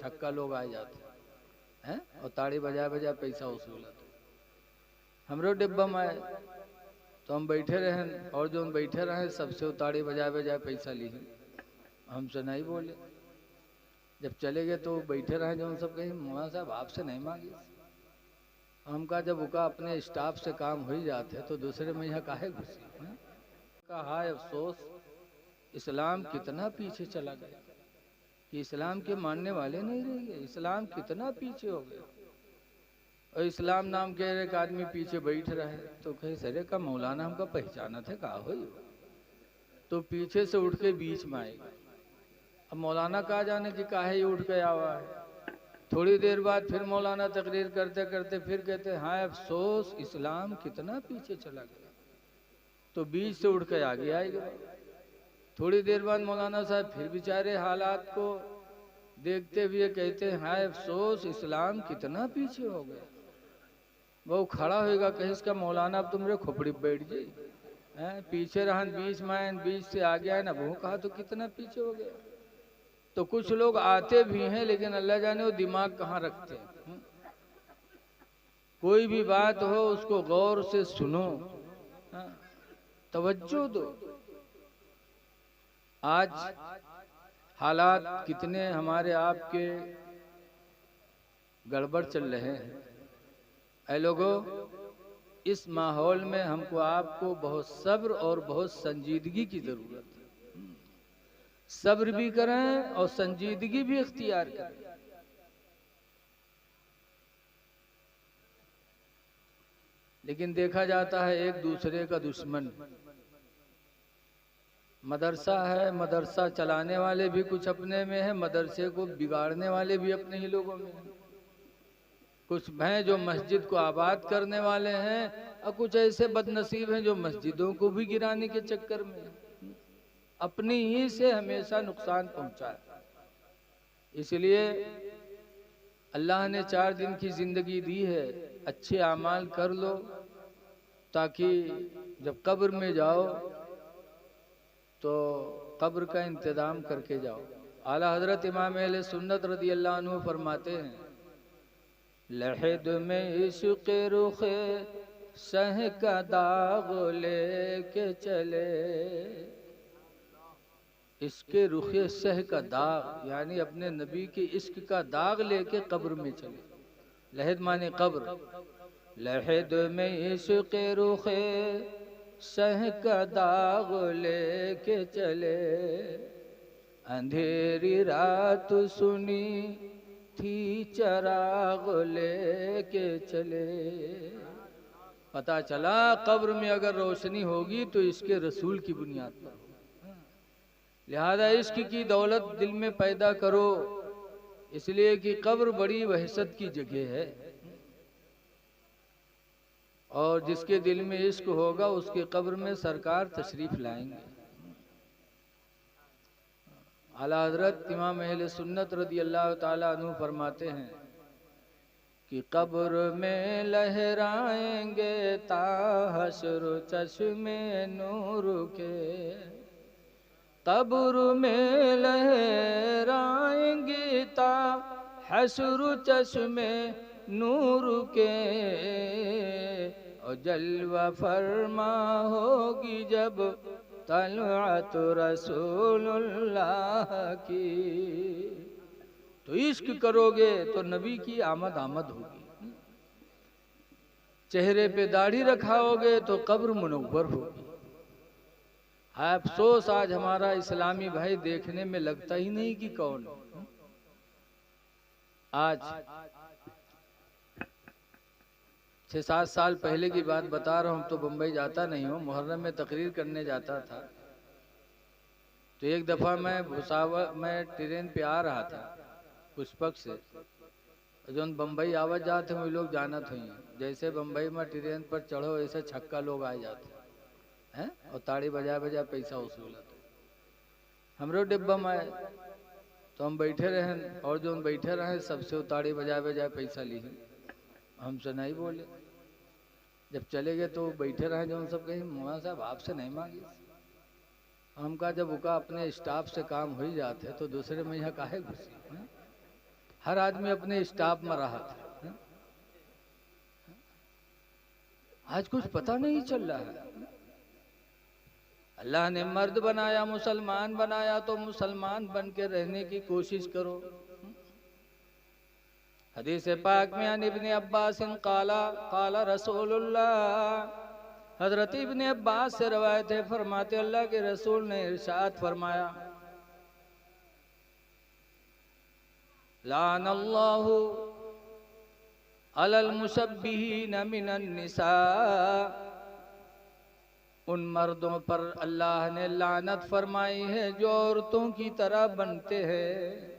छक्का लोग आ जाते हैं और ताड़ी बजा बजा पैसा वसूलते। हमरो डिब्बा में आए तो हम बैठे रहे और जो हम बैठे रहे सबसे ताड़ी बजा बजा पैसा ली, हमसे नहीं बोले। जब चले गए तो बैठे रहे जो हम सब कहीं मौलाना साहब आपसे नहीं मांगी। हम कहा जब उका अपने स्टाफ से काम हो ही जाते तो दूसरे में यहाँ काहे घुसी। कहा हाय अफसोस, इस्लाम कितना पीछे चला गया कि इस्लाम के मानने वाले नहीं रह गए। इस्लाम कितना पीछे हो गया और इस्लाम नाम के एक आदमी पीछे बैठ रहा है तो कहे सरे का मौलाना हमका पहचाना थे कहा हो, तो पीछे से उठ के बीच में आएगा। अब मौलाना कहा जाने कि काहे ये उठ के आवा है। थोड़ी देर बाद फिर मौलाना तकरीर करते करते फिर कहते हाय अफसोस, इस्लाम कितना पीछे चला गया, तो बीच से उठ के आगे आएगा। थोड़ी देर बाद मौलाना साहब फिर बेचारे हालात को देखते हुए कहते हैं हाय अफसोस, इस्लाम कितना पीछे हो गया। वो खड़ा होएगा कहे इसका मौलाना अब तो मेरे खोपड़ी बैठ जाए, पीछे रहन बीच में बीच से आ गया है ना, वो कहा तो कितना पीछे हो गया। तो कुछ लोग आते भी हैं लेकिन अल्लाह जाने वो दिमाग कहाँ रखते हैं। कोई भी बात हो उसको गौर से सुनो, तवज्जो दो। आज हालात कितने हमारे आपके गड़बड़ चल रहे हैं। ऐ लोगों, इस माहौल में हमको आपको बहुत सब्र और बहुत संजीदगी की जरूरत है। सब्र भी करें और संजीदगी भी इख्तियार करें। लेकिन देखा जाता है एक दूसरे का दुश्मन। मदरसा है, मदरसा चलाने वाले भी कुछ अपने में है, मदरसे को बिगाड़ने वाले भी अपने ही लोगों में हैं। कुछ हैं जो मस्जिद को आबाद करने वाले हैं और कुछ ऐसे बदनसीब हैं जो मस्जिदों को भी गिराने के चक्कर में अपनी ही से हमेशा नुकसान पहुंचाए। इसलिए अल्लाह ने 4 दिन की जिंदगी दी है, अच्छे अमाल कर लो ताकि जब कब्र में जाओ तो कब्र का इंतजाम करके जाओ। आला हजरत इमाम अहले सुन्नत रदी अल्लाह अन्हु फरमाते हैं, लहद में इश्क़ रुख़े सह का दाग लेके चले। इसके रुखे सह का दाग यानी अपने नबी के इश्क का दाग लेके कब्र में चले। लहद माने कब्र। लहद में इश्क़ रुखे सह का दाग लेके चले, अंधेरी रात सुनी थी चराग लेके चले। पता चला कब्र में अगर रोशनी होगी तो इसके रसूल की बुनियाद पर। लिहाजा इश्क की दौलत दिल में पैदा करो, इसलिए कि कब्र बड़ी वहशत की जगह है और जिसके दिल में इश्क होगा उसके कब्र में सरकार तशरीफ लाएंगे। आला हजरत इमाम अहले सुन्नत रदी अल्लाह ताला अन्हु फरमाते हैं कि कब्र में लहराएंगे ताहशर चश्मे नूर के, कब्र में लहराएंगे ताहशर चश्मे नूर के, और जलवा फरमा होगी जब तलअत रसूलुल्लाह की। तो इश्क करोगे तो नबी की आमद होगी, चेहरे पे दाढ़ी रखाओगे तो कब्र मुनव्वर होगी। अफसोस आज हमारा इस्लामी भाई देखने में लगता ही नहीं कि कौन। आज 6-7 साल पहले की बात बता रहा हूँ, तो बम्बई जाता नहीं हूँ, मुहर्रम में तकरीर करने जाता था। तो एक दफ़ा मैं भुसावल में ट्रेन पे आ रहा था पुष्पक से, जो बम्बई आवत जाते वही लोग जानत हुई। जैसे बम्बई में ट्रेन पर चढ़ो ऐसे छक्का लोग आ जाते हैं और ताड़ी बजा बजा पैसा वसूलते। हमरो डिब्बा में आए तो हम बैठे रहे और जो बैठे रहे सबसे ताड़ी बजा बजा पैसा ली, हमसे नहीं बोले। जब चले गए तो बैठे रहे जो हम सब कहीं मौलाना साहब आपसे नहीं मांगी। हम कहा जब उका अपने स्टाफ से काम हो ही जाते तो दूसरे में यहाँ काहे घुसी। हर आदमी अपने स्टाफ में रहा था। आज कुछ पता नहीं चल रहा है। अल्लाह ने मर्द बनाया, मुसलमान बनाया, तो मुसलमान बन के रहने की कोशिश करो। हदीस पाक में अन इब्ने अब्बास काला काला रसूलुल्लाह, हजरत इब्ने अब्बास से रवायत है, फरमाते अल्लाह के रसूल ने इरशाद फरमाया, लानल्लाहु अलल मुशब्बिहीन मिनन निसा, उन मर्दों पर अल्लाह ने लानत फरमाई है जो औरतों की तरह बनते हैं।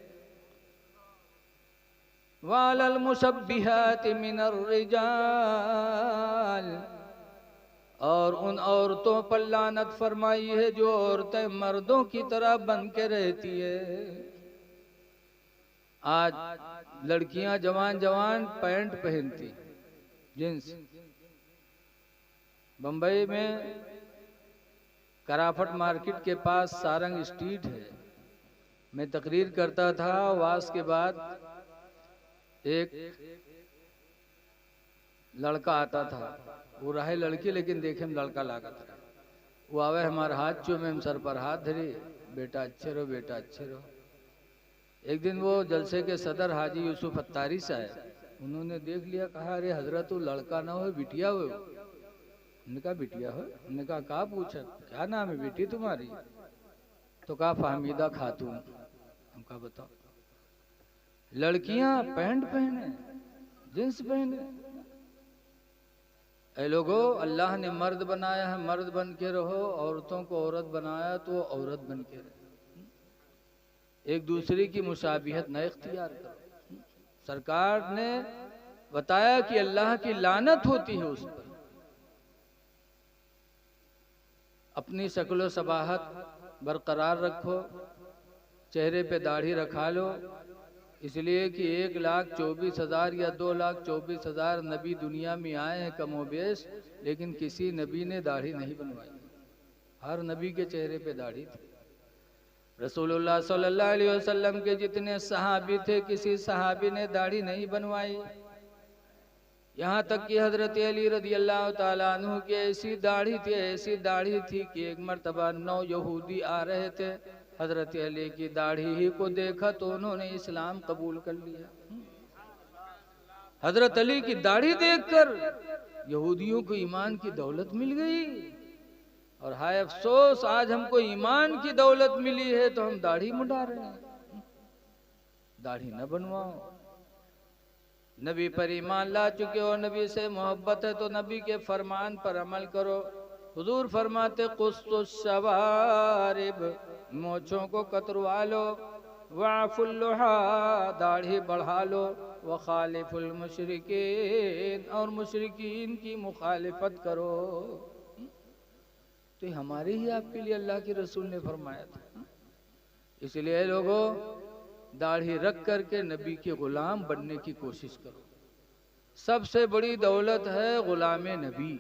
वालल मुशब्बिहाति मिनर रिजाल, और उन औरतों पर लानत फरमाई है जो औरतें मर्दों की तरह बन के रहती है। आज लड़कियां जवान जवान पैंट पहनती, जींस। बंबई में कराफट मार्केट के पास सारंग स्ट्रीट है, मैं तकरीर करता था, वास के बाद एक लड़का आता था, वो रहे लड़की लेकिन देखे में लड़का लागत रहा। वो आवे हमारे हाथ चूमे, हम सर पर हाथ धरे, बेटा अच्छे रहो, बेटा अच्छे रहो। एक दिन वो जलसे के सदर हाजी यूसुफ अत्तारी साहब, उन्होंने देख लिया, कहा अरे हजरत वो लड़का ना हो बिटिया हो। उन्होंने कहा बिटिया हो? उन्होंने कहा कहा पूछा क्या नाम है बेटी तुम्हारी? तो कहा फाहमीदा खातून। हम कहा बताओ, लड़कियां पैंट पहने, जींस पहने। ऐ लोगो, अल्लाह ने मर्द बनाया है, मर्द बन के रहो, औरतों को औरत बनाया तो औरत बन के रहो। एक दूसरे की मुशाबिहत न इख्तियार करो। सरकार ने बताया कि अल्लाह की लानत होती है उस पर। अपनी शक्लो सबाहत बरकरार रखो, चेहरे पे दाढ़ी रखा लो, इसलिए कि 1,24,000 या 2,24,000 नबी दुनिया में आए हैं कमोबेश, लेकिन किसी नबी ने दाढ़ी नहीं बनवाई। हर नबी के चेहरे पे दाढ़ी थी। रसूलुल्लाह सल्लल्लाहु अलैहि वसल्लम के जितने सहाबी थे, किसी सहाबी ने दाढ़ी नहीं बनवाई। यहाँ तक कि हजरत अली रज़ी अल्लाह ताला अन्हु की ऐसी दाढ़ी थी, ऐसी दाढ़ी थी कि एक मर्तबा 9 यहूदी आ रहे थे, हजरत अली की दाढ़ी ही को देखा तो उन्होंने इस्लाम कबूल कर लिया। हजरत अली की दाढ़ी देखकर यहूदियों को ईमान की दौलत मिल गई। और हाय अफसोस, आज हमको ईमान की दौलत मिली है तो हम दाढ़ी मुंडा रहे हैं। दाढ़ी न बनवाओ। नबी पर ईमान ला चुके हो, नबी से मोहब्बत है तो नबी के फरमान पर अमल करो। हुजूर फरमाते कुस्तुस शवारिब, मोछों को कतरवा लो, वाफुल्लुहा, दाढ़ी बढ़ा लो, वखालिफुल मुशरिकीन, और मुशरिकीन की मुखालिफत करो। तो हमारे ही आपके लिए अल्लाह के रसूल ने फरमाया था। इसलिए लोगों, दाढ़ी रख करके नबी के गुलाम बनने की कोशिश करो। सबसे बड़ी दौलत है गुलाम नबी।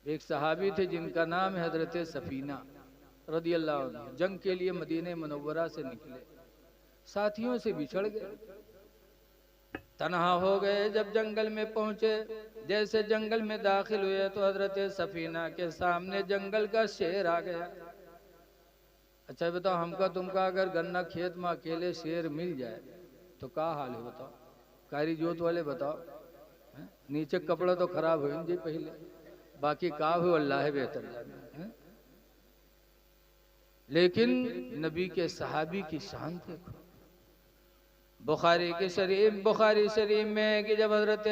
एक सहाबी थे जिनका नाम है हजरत सफीना रदी अल्लाह अन्हु, जंग के लिए मदीने मुनव्वरा से निकले, साथियों से बिछड़ गए, तन्हा हो गए। जब जंगल में पहुंचे, जैसे जंगल में दाखिल हुए तो हजरत सफीना के सामने जंगल का शेर आ गया। अच्छा बताओ, हमका तुमका अगर गन्ना खेत में अकेले शेर मिल जाए तो क्या हाल है बताओ? कारी जोत वाले बताओ, है? नीचे कपड़ा तो खराब हो जी पहले, बाकी का हो अल्लाह बेहतर जाने। लेकिन नबी के सहाबी की शान देखो। बुखारी शरीफ में कि जब हजरत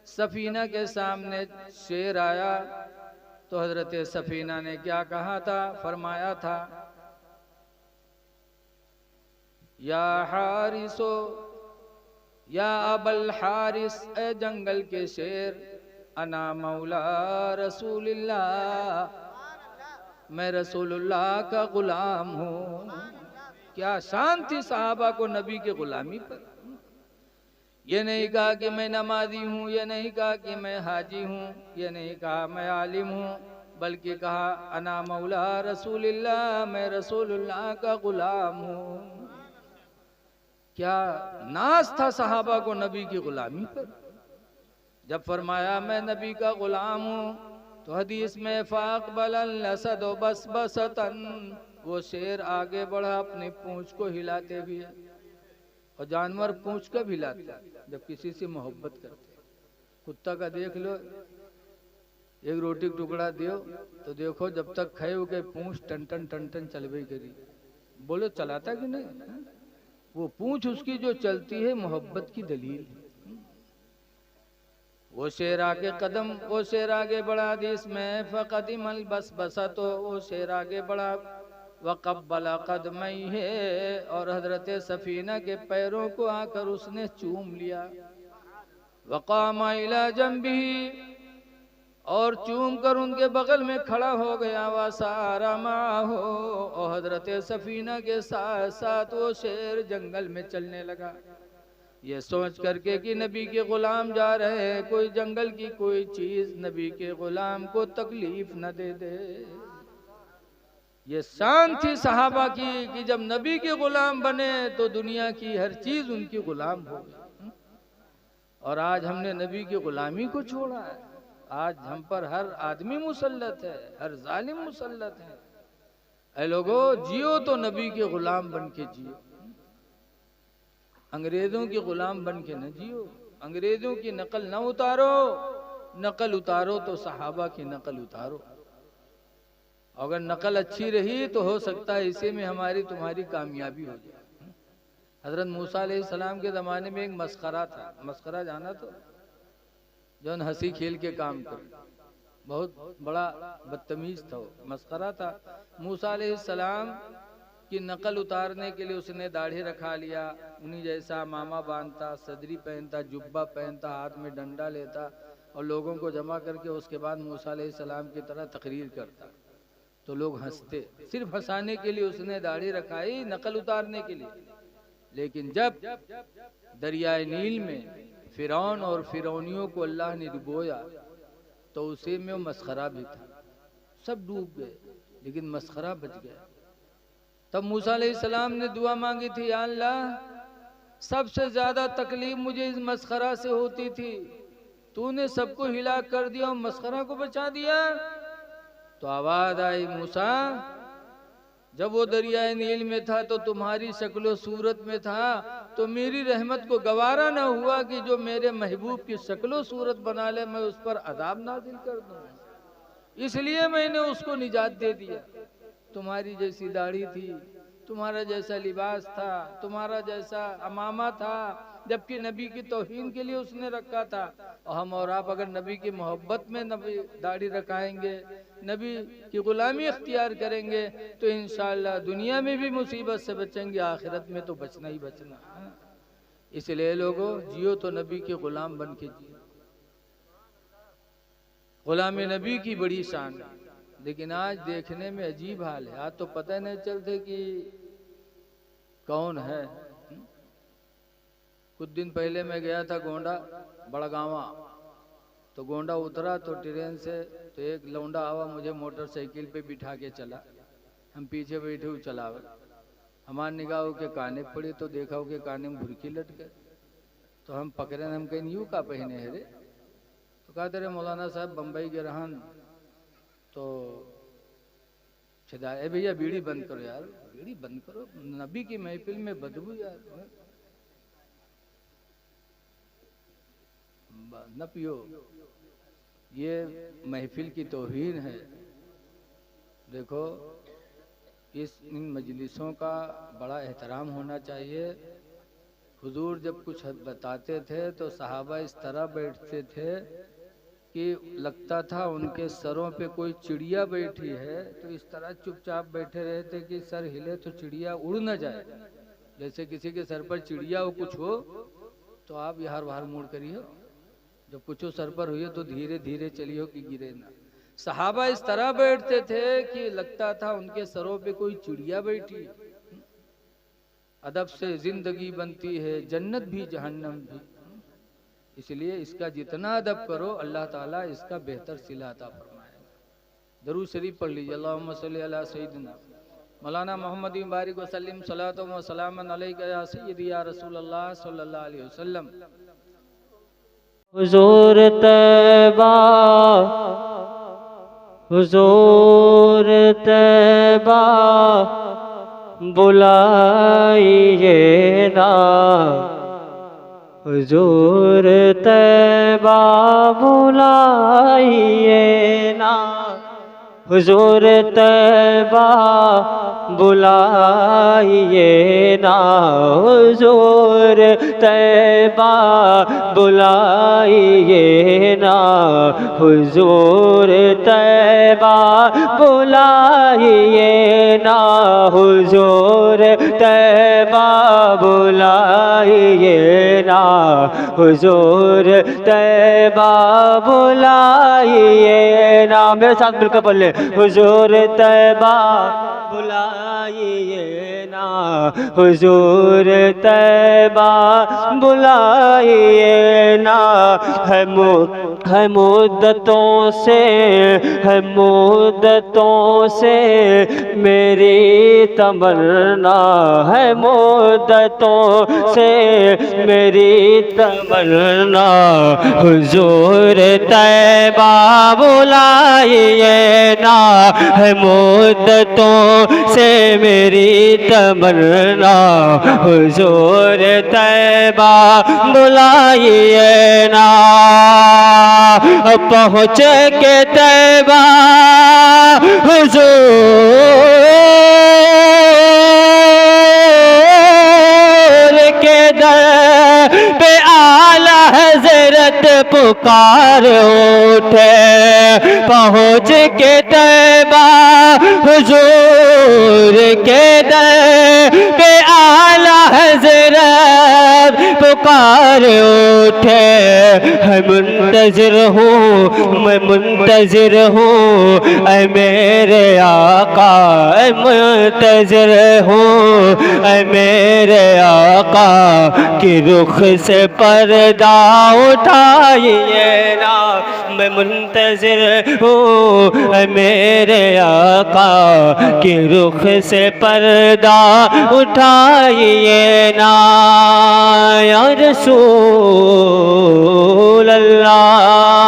सफीना के सामने शेर आया तो हजरत सफीना ने क्या कहा था, फरमाया था, या हारिसो, या अबल हारिस, ए जंगल के शेर, अना मौला रसूलिल्लाह, मैं रसूलुल्लाह का गुलाम हूँ। क्या शान थी साहबा को नबी के गुलामी पर। ये नहीं कहा कि मैं नमाजी हूँ, ये नहीं कहा कि मैं हाजी हूँ, ये नहीं कहा मैं आलिम हूँ, बल्कि कहा अना मौला रसूलिल्लाह, मैं रसूलुल्लाह का गुलाम हूँ। क्या नाज था सहाबा को नबी की गुलामी पर। जब फरमाया मैं नबी का गुलाम हूँ, तो हदीस में फाक़बल असद बस बसतन, वो शेर आगे बढ़ा अपनी पूंछ को हिलाते हुए। और जानवर पूंछ कब हिलाते जब किसी से मोहब्बत करते। कुत्ता का देख लो, एक रोटी का टुकड़ा दियो तो देखो जब तक खाए हो के पूंछ टन टन टन टन चलबे करी। बोलो चलाता कि नहीं? वो पूंछ उसकी जो चलती है मोहब्बत की दलील है। वो शेर आगे कदम, वो शेर आगे बढ़ा हदीस में फ़क़दिमल बस बसा, तो वो शेर आगे बढ़ा वक़ब्बला क़दमई है, और हजरत सफीना के पैरों को आकर उसने चूम लिया। वक़ामा इला जंबिही, और चूम कर उनके बगल में खड़ा हो गया। वसारा माहो, और हजरत सफीना के साथ साथ वो शेर जंगल में चलने लगा, ये सोच करके कि नबी के गुलाम जा रहे हैं, कोई जंगल की कोई चीज नबी के गुलाम को तकलीफ न दे दे। ये शान थी सहाबा की कि जब नबी के गुलाम बने तो दुनिया की हर चीज उनकी गुलाम हो गई। और आज हमने नबी की गुलामी को छोड़ा है। आज हम पर हर आदमी मुसल्लत है, हर जालिम मुसल्लत है। ऐ लोगो, जियो तो नबी के गुलाम बन के जियो, अंग्रेजों के गुलाम बन के न जियो। अंग्रेजों की नकल न उतारो, नकल उतारो तो सहाबा की नकल उतारो। अगर नकल अच्छी रही तो हो सकता है इसी में हमारी तुम्हारी कामयाबी हो जाए। हजरत मूसा अलैहिस्सलाम के ज़माने में एक मस्खरा था। मस्खरा जाना तो जौन हंसी खेल के काम कर, बहुत बड़ा बदतमीज था वो। मस्खरा था। मूसा अलैहिस्सलाम की नकल उतारने के लिए उसने दाढ़ी रखा लिया, उन्हीं जैसा मामा बांधता, सदरी पहनता, जुब्बा पहनता, हाथ में डंडा लेता और लोगों को जमा करके उसके बाद मूसा अलैहिस्सलाम की तरह तकरीर करता। तो लोग हंसते। सिर्फ हंसाने के लिए उसने दाढ़ी रखाई, नकल उतारने के लिए। लेकिन जब दरियाए नील में फिरौन और फिरौनियों को अल्लाह ने डुबोया तो उसी में वो मस्खरा भी था। सब डूब गए लेकिन मस्खरा बच गया। तब मूसा अलैहिस्सलाम ने दुआ मांगी थी, या अल्लाह, सबसे ज्यादा तकलीफ मुझे इस मस्खरा से होती थी, तूने सबको हिला कर दिया और मस्खरा को बचा दिया। तो आवाज आई, मूसा, जब वो दरियाए नील में था तो तुम्हारी शक्लो सूरत में था, तो मेरी रहमत को गवारा ना हुआ कि जो मेरे महबूब की शक्लो सूरत बना ले मैं उस पर अजाब नाजिल कर दूं, इसलिए मैंने उसको निजात दे दिया। तुम्हारी जैसी दाढ़ी थी, तुम्हारा जैसा लिबास था, तुम्हारा जैसा अमामा था, जबकि नबी की तौहीन के लिए उसने रखा था। और हम और आप अगर नबी की मोहब्बत में नबी दाढ़ी रखाएंगे, नबी की गुलामी अख्तियार करेंगे तो इंशाअल्लाह दुनिया में भी मुसीबत से बचेंगे, आखिरत में तो बचना ही बचना है। इसलिए लोगों, जियो तो नबी के गुलाम बन के जियो। गुलाम नबी की बड़ी शान है। लेकिन आज देखने में अजीब हाल है। आज तो पता नहीं चलते कि कौन है। कुछ दिन पहले मैं गया था गोंडा बड़गावा, तो गोंडा उतरा तो ट्रेन से तो एक लौंडा आवा, मुझे मोटरसाइकिल पे बिठा के चला। हम पीछे बैठे हुए चलावे, हमारे निगाहों के काने पड़ी तो देखा के काने में भुरकी लट गए। तो हम पकड़े, हम कहीं यूँ का पहने है रे? तो कहा तेरे मौलाना साहब बम्बई के रहन। तो ए भैया बीड़ी बंद करो यार, बीड़ी बंद करो, नबी की महफिल में बदबू यार, न पियो, ये महफिल की तौहीन है। देखो, इन मजलिसों का बड़ा एहतराम होना चाहिए। हुजूर जब कुछ बताते थे तो सहाबा इस तरह बैठते थे कि लगता था उनके सरों पे कोई चिड़िया बैठी है, तो इस तरह चुपचाप बैठे रहते कि सर हिले तो चिड़िया उड़ न जाए। जैसे किसी के सर पर चिड़िया हो कुछ हो तो आप यार बाहर मुड़ करिए, जब कुछ सर पर हुई तो धीरे धीरे चलियो कि गिरे ना। सहाबा इस तरह बैठते थे कि लगता था उनके सरों पे कोई चिड़िया बैठी। अदब से जिंदगी बनती है, जन्नत भी जहन्नम भी। इसलिए इसका जितना अदब करो अल्लाह ताला इसका बेहतर सिला अता फरमाएगा। दरूद शरीफ पढ़ लीजिए, अल्लाहुम्मा सल्ली अला सय्यिदिना मौलाना मोहम्मद बारिक वसल्लम सलातो व सलामन अलैका या सय्यदी या रसूल अल्लाह सल्लल्लाहु अलैहि वसल्लम। हुजूर तैबा, हुजूर तैबा बुलाइए ना, हुजूर तैबा बुलाइए ना, हुजूर तैबा बुलाइए ना, हुजूर तैबा बुलाइए ना, हुजूर तैबा बुलाइए ना, हुजूर तैबा बुलाइए ना, हुजूर तैबा बुलाइए ना। मेरे साथ मिलकर पढ़ ले, हुजूर तैबा बुलाइए ना, हुजूर तैबा बुलाइए ना। है मुद्दतों से, है मुद्दतों से मेरी तमन्ना, है मुद्दतों से मेरी तमन्ना, हुजूर तैबा बुलाइए ना, है मुद्दतों से मेरी तमन्ना, हुजूर तैबा बुलाइए ना। पहुँच के तैबा हुजूर के दर पे आला हज़रत पुकार उठे, पहुँच के तैबा हुजूर के दर पे आला हज़रत पुकार उठे। है मुंतज़िर हूँ, मैं मुंतज़िर हूँ ऐ मेरे आका, ऐ मुंतज़िर हूँ ऐ मेरे आका, कि रुख से पर्दा उठाइए ना। मैं मुंतज़िर हूँ ऐ मेरे आका, कि रुख से पर्दा उठाइए ना। या रसूल अल्लाह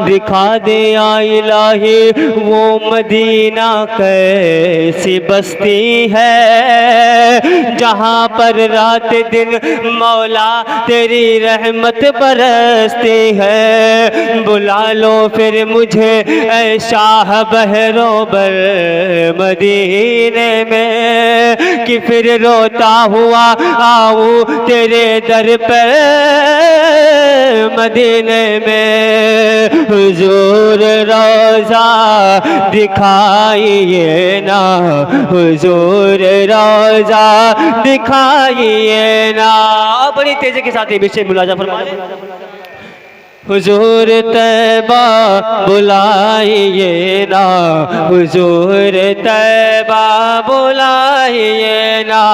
दिखा दे या इलाही वो मदीना कैसी बस्ती है, जहाँ पर रात दिन मौला तेरी रहमत बरसती है। बुला लो फिर मुझे ऐ शाह बहरो बर मदीने में, कि फिर रोता हुआ आऊं तेरे दर पर मदीने में। हुजूर रोज़ा दिखाइए ना, हुजूर रोज़ा दिखाइए ना। बड़ी तेजी के साथ ये विषय मुलाजा फरमाइए। हुजूर तैबा बुलाइए ना, हुजूर तैबा बुलाइए ना।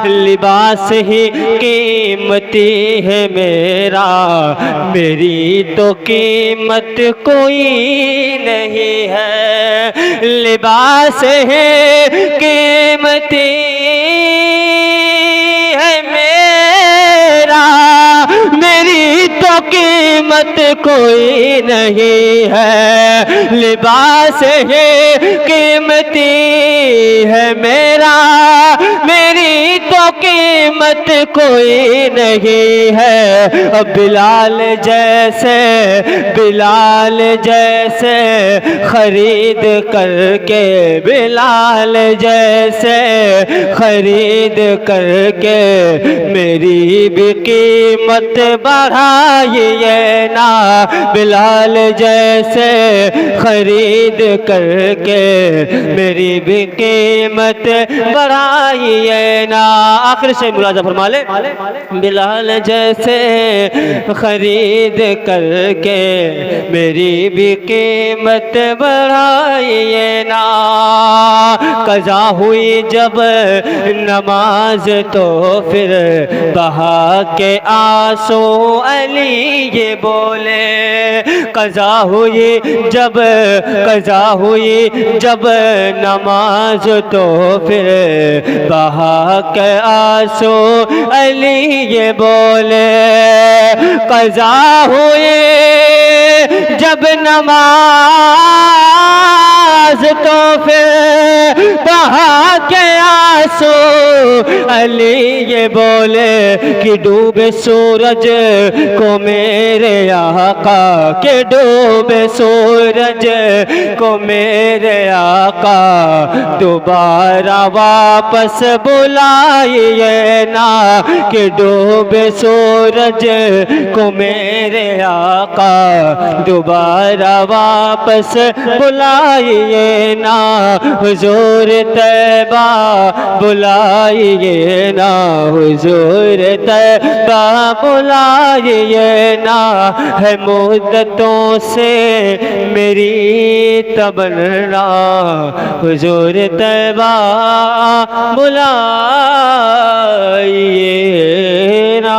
लिबास ही कीमती है मेरा, मेरी तो कीमत कोई नहीं है। लिबास है कीमती है मेरा, मेरी तो कीमत कोई नहीं है। लिबास है कीमती है मेरा, मेरी तो कीमत कोई नहीं है। अब बिलाल जैसे खरीद करके, बिलाल जैसे खरीद करके मेरी भी कीमत बढ़ाइए ना। बिलाल जैसे खरीद करके मेरी भी कीमत बढ़ाइए ना। आखिर से मुलाजा फरमा ले। बिलाल जैसे खरीद करके मेरी भी कीमत बढ़ाइए ना, कज़ा हुई जब नमाज तो फिर बहा के आंसू अली ये बोले, कज़ा हुई जब नमाज तो फिर बहा के आंसू अली ये बोले, कज़ा हुई जब नमाज तो फिर बहा के आंसू अली ये बोले कि डूबे सूरज को मेरे आका, के डूबे सूरज को मेरे आका दोबारा वापस बुलाइए ना, कि डूबे सूरज को मेरे आका दोबारा वापस बुलाइए ना, हुजूर तैबा बुलाइए ना, हुजूर तैबा बुलाइए ना, है मुद्दतों से मेरी तमन्ना, हुजूर तैबा बुलाइए ना।